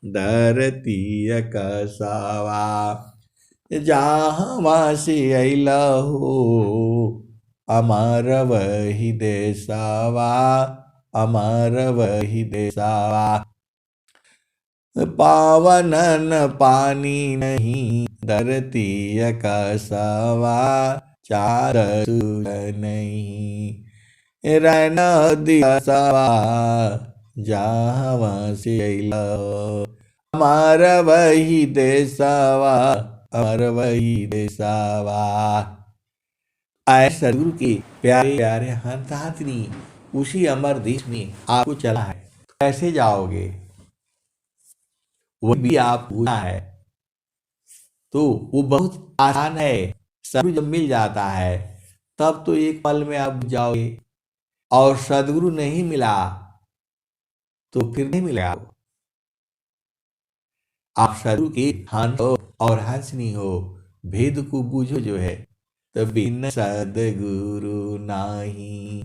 धरती कसवा। जहाँ से अइला हो अमर वही देशवा, अमर वही देशवा। पावन न पानी नहीं धरती कसवा, चार नहीं रैन दिसवा। जहाँ से अइला अमर वही देशवा, अमर वही देशवा। आए सदगुरु के प्यारे प्यारे हंस हाथनी उसी अमर देश में आपको चला है, कैसे जाओगे वो भी आप पूछा है। तो वो बहुत आसान है, सदगुरु जब मिल जाता है तब तो एक पल में आप जाओगे, और सदगुरु नहीं मिला तो फिर नहीं मिलेगा। आप सदगुरु के हंस हो और हंसनी हो, भेद को बूझो जो है। तो बिन सदगुरु नाही,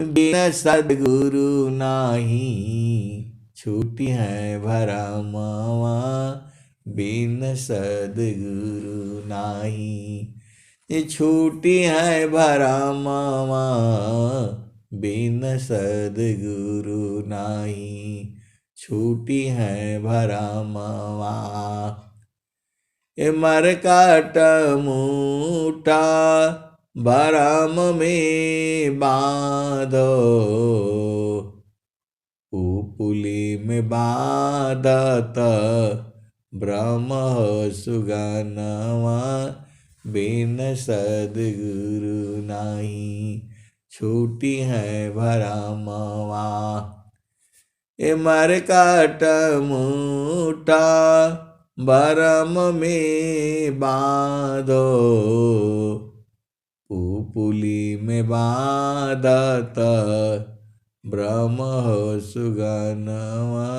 बिन सदगुरु नाही, छूटी है भरमवा। बिन सदगुरु नाही, छूटी है भरमवा। बिन सदगुरु नाही, छूटी है भरमवा। मरकाट मूठा भरम में बांधो, पुली में बांधत ब्रह्म सुगनवा। बिन सदगुरु नाही, छूटी है भरमवा। मरकाट मूठा भरम में बांधो, पुली में बांधत ब्रह्म सुगनवा।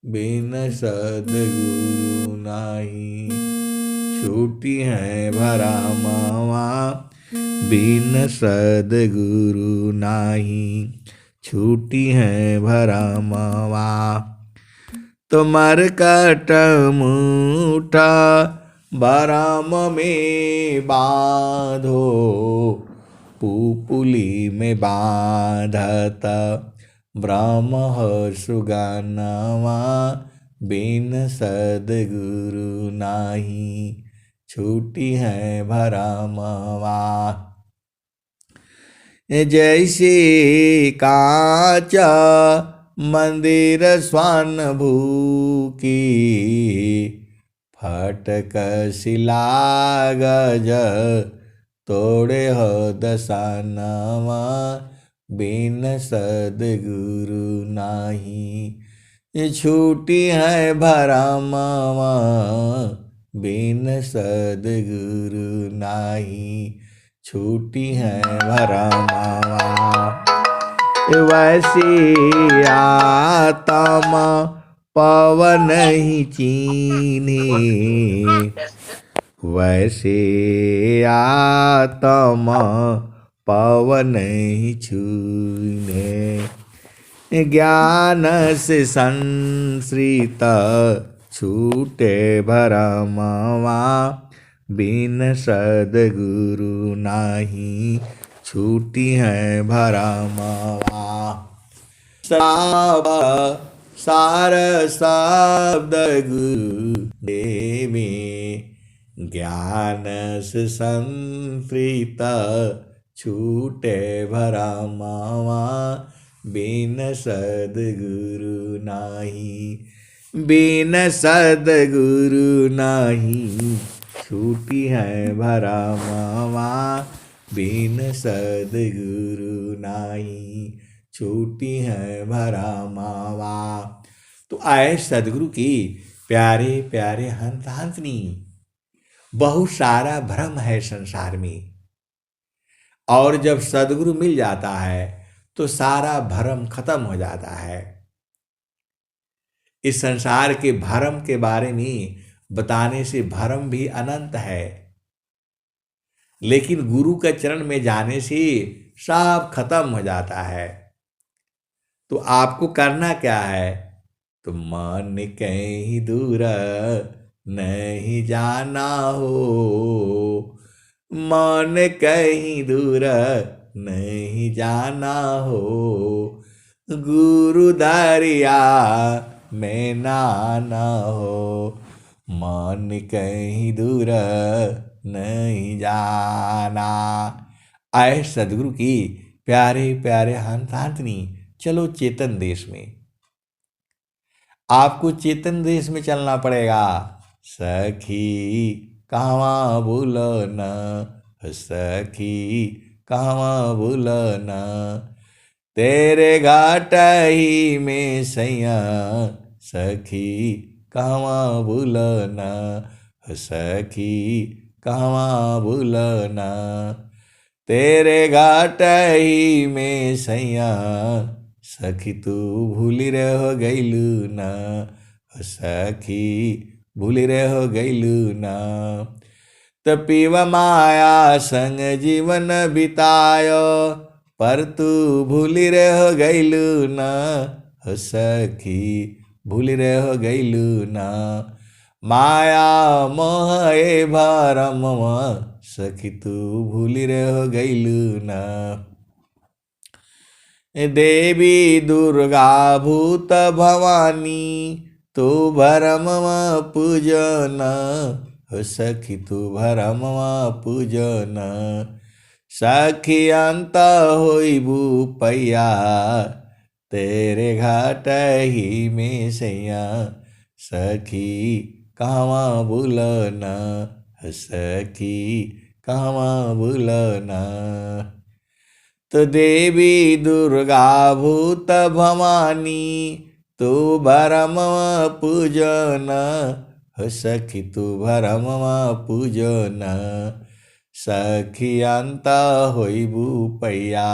बिन सदगुरु नाही, छूटी है भरमवा। बिन सदगुरु नाही, छूटी है भरमवा। तो मरकट मूठा भरम में बांधो, पुली में बांधत ब्रह्म सुगनवा। बिन सदगुरु नाही, छूटी है भरमवा। जैसे कांच मंदिर स्वान भूकी, फटक शिला गज तोड़े हो दसानवा। बिन सदगुरु नाही, छूटी है भरमवा। बिन सदगुरु नाही, छूटी है भरमवा। वैसी आत्मा पवन ही चीन्हे, वैसे आत्मा पवन ही छूने। ज्ञान से संश्रित छूटे भरमवा। बिन सदगुरु नाही, छूटी है भरमवा। सार शब्द गुरु देवी, ज्ञान से संप्रीत छूटे भरमवा। बिन सदगुरु नाही, बिन सदगुरु नाही, छूटी है भरमवा। बिन सदगुरु नाही, छूटी है भरमवा। तो आए सदगुरु की प्यारे प्यारे हंस हंसनी, बहुत सारा भ्रम है संसार में, और जब सदगुरु मिल जाता है तो सारा भ्रम खत्म हो जाता है। इस संसार के भ्रम के बारे में बताने से भ्रम भी अनंत है, लेकिन गुरु के चरण में जाने से सब खत्म हो जाता है। तो आपको करना क्या है, तुम मन कहीं दूर नहीं जाना हो, मन कहीं दूर नहीं जाना हो, गुरु दरिया में नाना हो, मन कहीं दूर नहीं जाना। आए सदगुरु की प्यारे प्यारे हंतांतनी, चलो चेतन देश में, आपको चेतन देश में चलना पड़ेगा। सखी कहवा भूलना, सखी कहवा भूलना, तेरे घाट ही में सैया, सखी कहवा भूलना, सखी कहवा भूलना, तेरे घाट ही में सैया, सखी तू भूली रह गईलू ना, सखी भूली रह गईलू ना, तपीव माया संग जीवन बितायो, पर तू भूली रह गईलू ना, सखी भूली रह गईलू ना, माया मोह ए भरम, सखी तू भूली रह गईलू ना, देवी दुर्गा भूत भवानी तू भरम पूजन, सखी तू भरम पूजन, सखी अंत होइबू पैया, तेरे घाट ही में सैया, सखी कहवा भूलना, सखी कहवा भूलना, तो देवी दुर्गा भूत भवानी तू भरम पूजन, सखी तू भरम पूजन, सखी अंत होइबू पैया,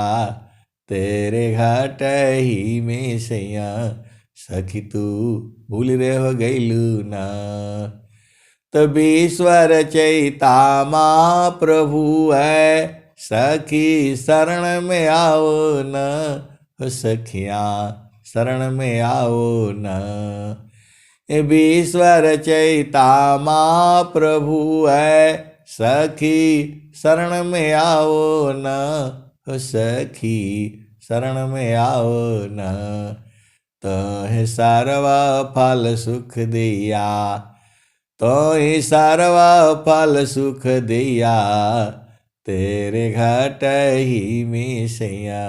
तेरे घाट ही में सैया, सखी तू भूल रह गईलू ना, तबीश्वर चैता महाप्रभु है, सखी शरण में आओ न, सखिया शरण में आओ न, ईश्वर चैता महाप्रभु है, सखी शरण में आओ न, सखी शरण में आओ न, तोहि सर्वा फल सुख दिया, तोहि सर्वा फल सुख दिया, तेरे घाट ही में सैया,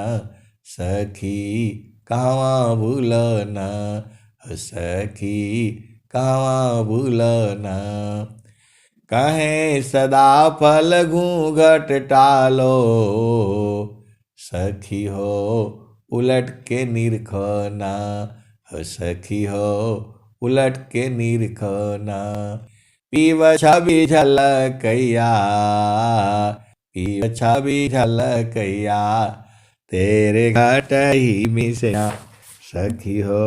सखी कहवा भूलना, सखी कहवा भूलना, कहें सदा फल घूंघट टालो, सखी हो उलट के निरखना, सखी हो उलट के निरखना, पीव छवि झलकैया, पीव छवि झलकैया, तेरे घाट ही में सैया, सखी हो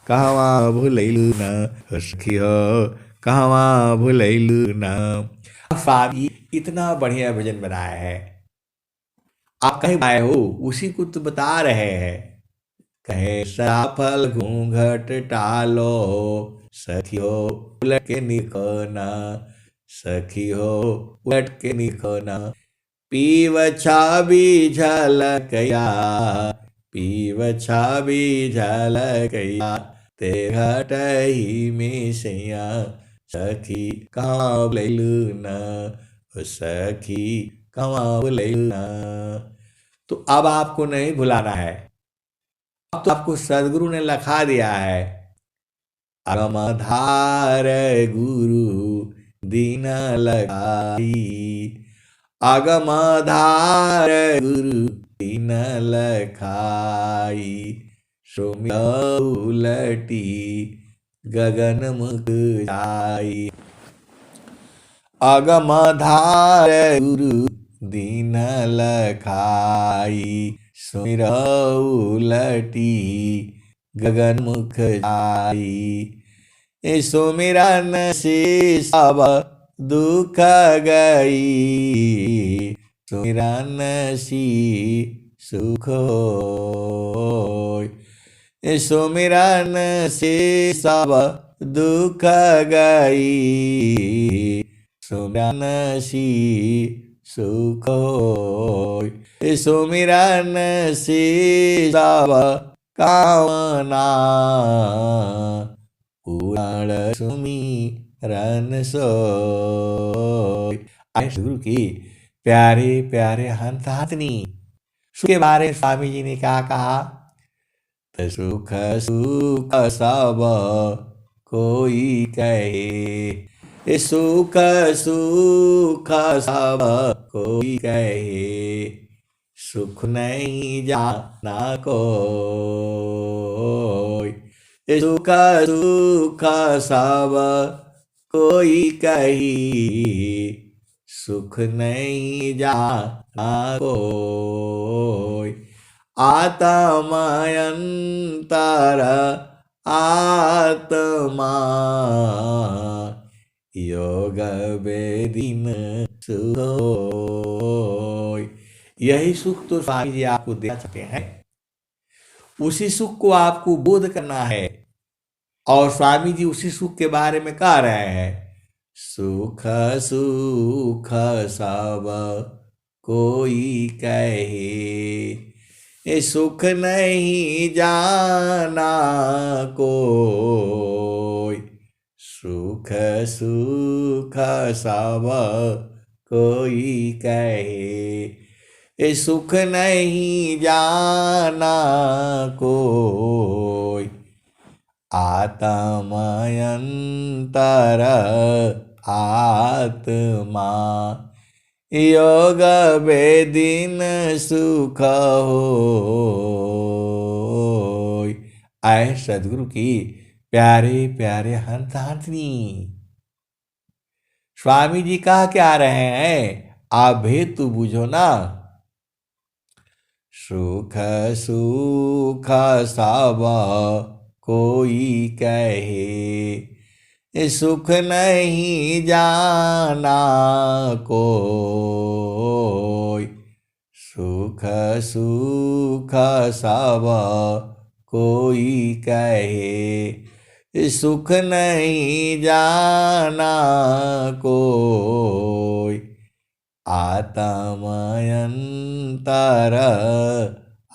कहवा भूलैलू न, सखी हो कहवा भूलैलू न। स्वामी इतना बढ़िया भजन बनाया है, आप कहीं आए हो उसी को तो बता रहे हैं। कहे सफल घूंघट टालो, सखी हो उलट के निकना, सखी हो उलट के निकना, पीव छवि झलकैया, पीव छवि झलकैया, ते घाट ही में सैया, सखी कहवा भूलैलू न, सखी कहवा भूलैलू न। तो अब आपको नहीं भुलाना है, अब तो आपको सदगुरु ने लखा दिया है, अगमधार गुरु दीन लगाई, अगमधार गुरु दीन लखाई, सोम्य उलटी गगन मुख जाई, अगमधार गुरु दीन लखाई, सुमिर उलटी गगन मुख जाई, सुमिरन से सब दुख गई, सुमिरन सी सुख होय, सुमिरन से सब दुख गई, सुमिरन सी सुख होय। सुमिरन से सब कामना, पूर्ण सुमिरन सोय। आए गुरु की प्यारे प्यारे हंस हाथनी। सुख के बारे में स्वामी जी ने क्या कहा? तो सुख सुख सब कोई कहे, सुख सुख सब कोई कहे, सुख नहीं जाना कोई। सुख सुख सब कोई कही, सुख नहीं जाना कोई। आत्मायंतर आत्मा, योग वेदीन सुख होय। यही सुख तो स्वामी जी आपको दे सकते हैं। उसी सुख को आपको बोध करना है, और स्वामी जी उसी सुख के बारे में कह रहे हैं। सुख सुख सब कोई कहे, सुख नहीं जाना कोई। सुख सुख सब कोई कहे, सुख नहीं जाना कोई। आत्मायंतर आत्मा, योग वेदीन सुख होय। आए सदगुरु की प्यारे प्यारे हंस हाथनी। स्वामी जी कहा क्या रहे हैं? आप भेद तो बुझो ना। सुख सुख सब कोई कहे, सुख नहीं जाना कोई। सुख सुख सब कोई कहे, सुख नहीं जाना कोई। आत्मायंतर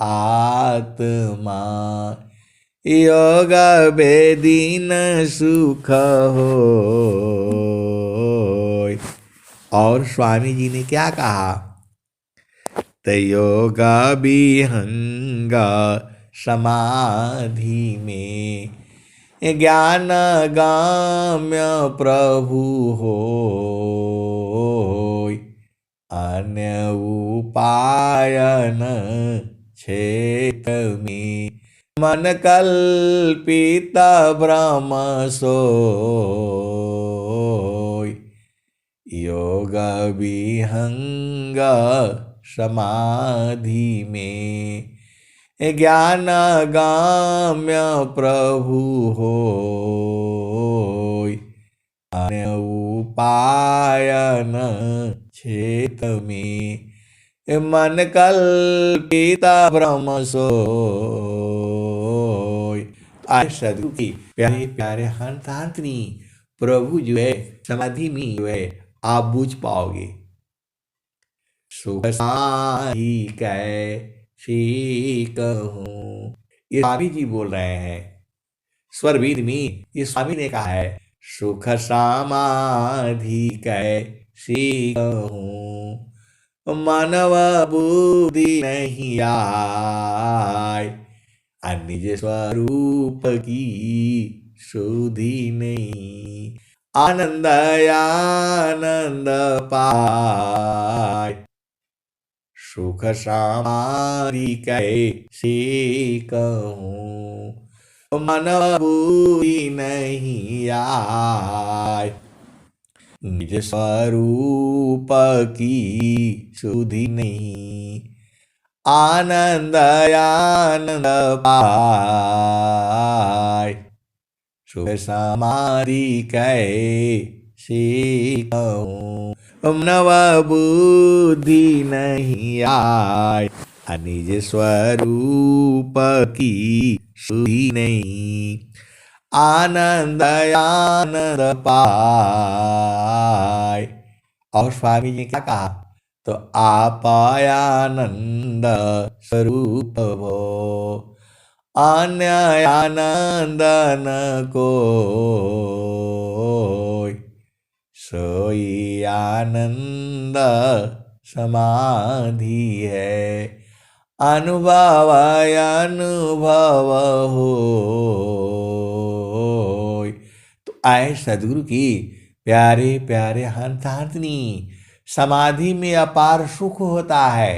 आत्मा, योग वेदीन सुख होय। और स्वामी जी ने क्या कहा? योग विहंग समाधि में, ज्ञान गाम्य प्रभु होय। अन्य उपायन क्षेत्र में, मन कल्पित भ्रम सोय। योग विहंग समाधि में, ज्ञान गाम्य प्रभु होय। अन्य उपायन क्षेत्र में, मन कल्पित भ्रम सोय। आए सदगुरु की प्यारे प्यारे हंस हाथनी। प्रभु जो है समाधि में जो है आप बूझ पाओगे। सुख साही कैसी कहूँ, ये स्वामी जी बोल रहे हैं। स्वरवीर में ये स्वामी ने कहा है, सुख समाधि कैसी कहूँ, मानव बुद्धि नहीं आए। निज स्वरूप की सुधि नहीं, आनंद आनंद पाए। सुख समाधि कैसे कहूँ, मन बुद्धि नहीं आए। निज स्वरूप की सुधि नहीं, आनंद आनंद पाए। सुख समाधि कैसे कहूँ, नव बुद्धि नहीं आए। निज स्वरूप की सुधी नहीं। आनंद आनंद पाए। और स्वामी जी क्या कहा, तो आप आनंद स्वरूप हो, अन्य आनंद न कोई, सोई आनंद समाधि है। अनुभव अनुभव हो। तो आए सदगुरु की प्यारे प्यारे हंसातनी, समाधि में अपार सुख होता है।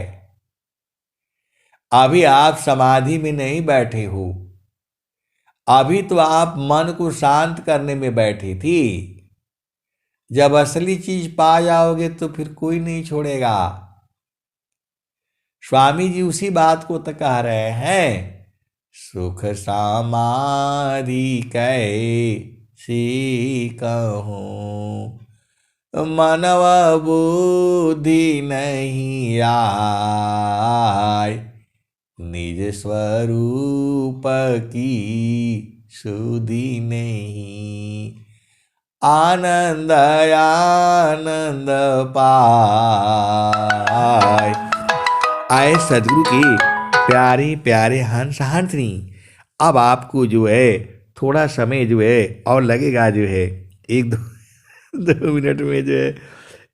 अभी आप समाधि में नहीं बैठे हो, अभी तो आप मन को शांत करने में बैठी थी। जब असली चीज पा जाओगे तो फिर कोई नहीं छोड़ेगा। स्वामी जी उसी बात को तो कह रहे हैं, सुख समाधि कैसी कहूँ, मनव बुद्धि नहीं आय, निज स्वरूप की सुधि नहीं। आनंद आनंद पाय। आए सदगुरु की प्यारे प्यारे हंस हंसनी। अब आपको जो है थोड़ा समय जो है और लगेगा, जो है एक दो 2 मिनट में जो है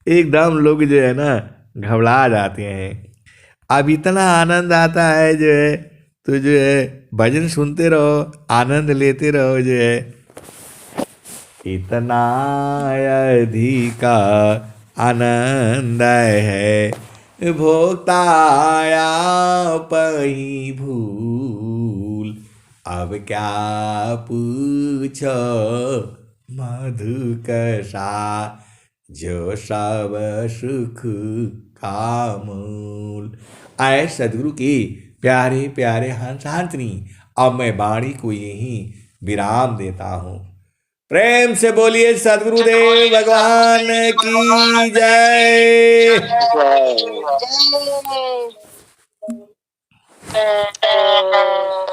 एकदम लोग जो है ना घबरा जाते हैं। अब इतना आनंद आता है जो है, तो जो है भजन सुनते रहो, आनंद लेते रहो। जो है इतना अधिका आनंद है, भोक्ताया पही भूल, अब क्या पूछो मधुकसा, जो सब सुख का मूल। आए सदगुरु की प्यारे प्यारे हंस हंसनी। अब मैं वाणी को यहीं विराम देता हूँ। प्रेम से बोलिए सदगुरुदेव भगवान की जय। जय।